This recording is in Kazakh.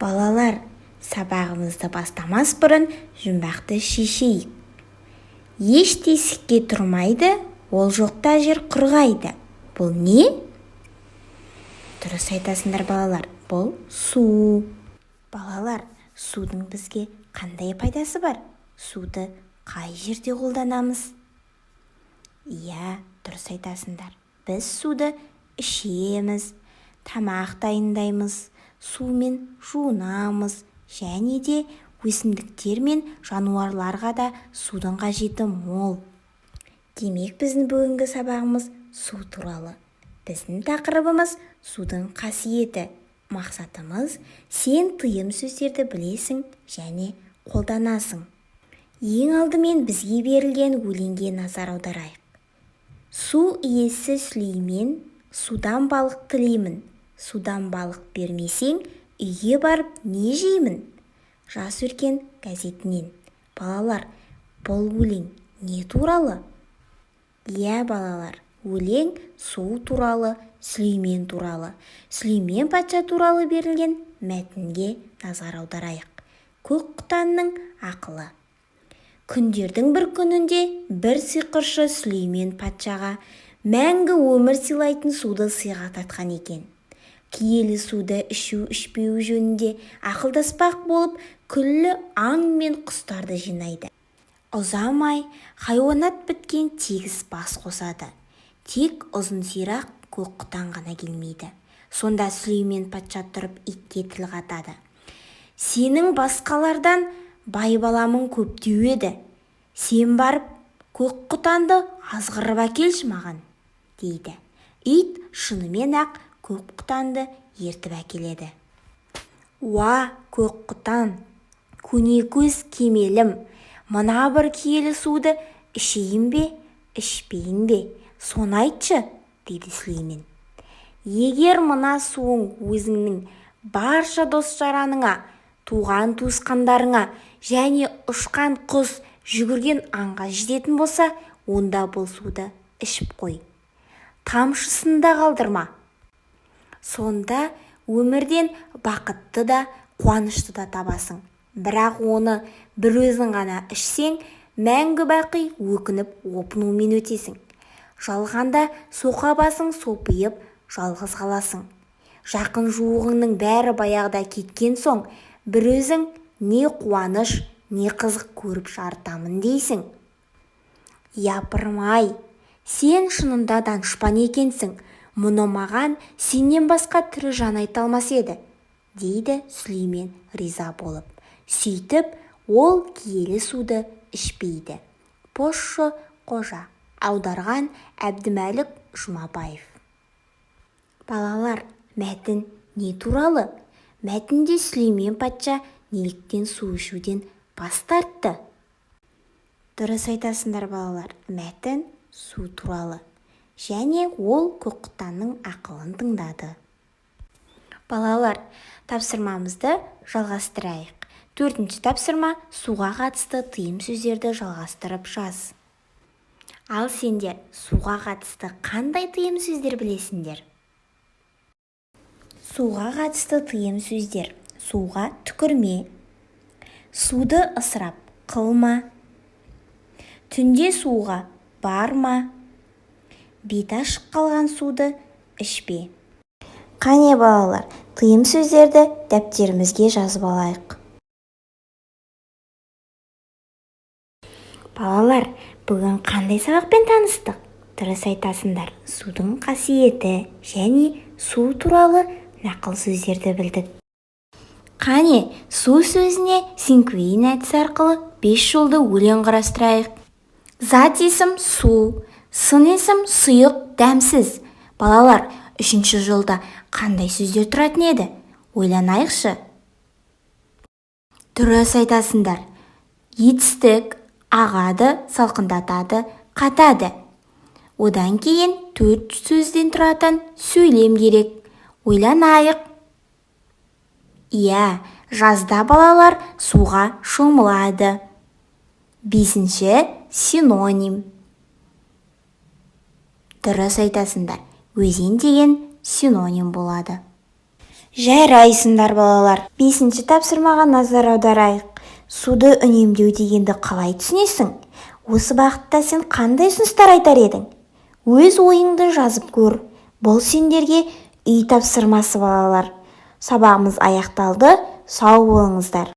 Балалар, сабағымызды бастамас бұрын жұмбақты шешейік. Еш тесікке тұрмайды, ол жоқта жер құрғайды. Бұл не? Дұрыс айтасыңдар балалар, бұл су. Балалар, судың бізге қандай пайдасы бар? Суды қай жерде қолданамыз? Иә, дұрыс айтасыңдар. Біз суды ішеміз, тамақ дайындаймыз, сумен жуынамыз, және де өсімдіктер мен жануарларға да судың қажеті мол. Демек, біздің бүгінгі сабағымыз су туралы. Біздің тақырыбымыз судың қасиеті. Мақсатымыз сен тыйым сөздерді білесің және қолданасың. Ең алдымен бізге берілген өлеңге назар аударайық. Су иесі Сүлеймен, судан балық тілеймін. Судан балық бермесең, үйге барып не жеймін? Жас өркен газетінен. Балалар, бұл өлең не туралы? Иә, балалар, өлең су туралы, Сүлеймен туралы. Сүлеймен патша туралы берілген мәтінге назар аударайық. Көк құтанның ақылы. Күндердің бір күнінде бір сиқыршы Сүлеймен патшаға мәңгі өмір сыйлайтын суды сыйға тартқан екен. Киелі суды ішу-ішпеуі жөнінде ақылдаспақ болып, күллі аң мен құстарды жинайды. Ұзамай хайуанат біткен тегіс бас қосады. Тек ұзын сирақ көк құтан ғана келмейді. Сонда Сүлеймен патша тұрып итке тіл қатады. Сенің басқалардан бай баламың көптеу еді. Сен барып көк құтанды азғырып әкелші маған, дейді. Ит шынымен ақ көк құтанды ертіп әкеледі. Уа, көк құтан, көне көз кемелім, мына бір киелі суды ішейін бе, ішпейін бе, соны айтшы, дейді Сүлеймен. Егер мына суың өзіңнің барша дос-жараныңа, туған-туысқандарыңа және ұшқан құс, жүгірген аңға жететін болса, онда бұл суды ішіп қой. Тамшысын да қалдырма. Сонда өмірден бақытты да, қуанышты да табасың. Бірақ оны бір өзің ғана ішсең, мәңгі бақи өкініп, опынумен өтесің. Жалғанда соқа басың сопиып, жалғыз қаласың. Жақын жуығыңның бәрі баяғыда кеткен соң, бір өзің не қуаныш, не қызық көріп жарытамын дейсің. Япырмай, сен шынында данышпан екенсің. Мұны маған сенен басқа тірі жан айта алмас еді, дейді Сүлеймен риза болып. Сөйтіп, ол киелі суды ішпейді. Пошы қожа. Аударған Әбдімәлік Жұмабаев. Балалар, мәтін не туралы? Мәтінде Сүлеймен патша неліктен су ішуден бас тартты? Дұрыс айтасыңдар балалар, мәтін су туралы. Және ол көк құтанның ақылын тыңдады. Балалар, тапсырмамызды жалғастырайық. 4-ші тапсырма суға қатысты тыйым сөздерді жалғастырып жаз. Ал сендер суға қатысты қандай тыйым сөздер білесіңдер? Суға қатысты тыйым сөздер: суға түкірме, суды ысырап қылма, түнде суға барма, беті ашық қалған суды ішпе. Қане балалар, тыйым сөздерді дәптерімізге жазып алайық. Балалар, бүгін қандай сабақпен таныстық? Дұрыс айтасыңдар, судың қасиеті және су туралы нақыл сөздерді білдік. Қане, су сөзіне синклейн әдісі арқылы 5 жолды өлең құрастырайық. Зат есім су, сын есім сұйық, дәмсіз. Балалар, 3-ші жолда қандай сөздер тұратын еді? Ойланайықшы. Дұрыс айтасыңдар. Етістік, ағады, салқындатады, қатады. Одан кейін 4 сөзден тұратын сөйлем керек. Ойланайық. Иә, жазда балалар суға шомылады. 5-ші синоним. Дұрыс айтасыңдар. Өзен деген синоним болады. Жарайсыңдар балалар. 5-ші тапсырмаға назар аударайық. Суды үнемдеу дегенді қалай түсінесің? Осы бағытта сен қандай ұсыныстар айтар едің? Өз ойыңды жазып көр. Бұл сендерге үй тапсырмасы балалар. Сабағымыз аяқталды. Сау болыңыздар.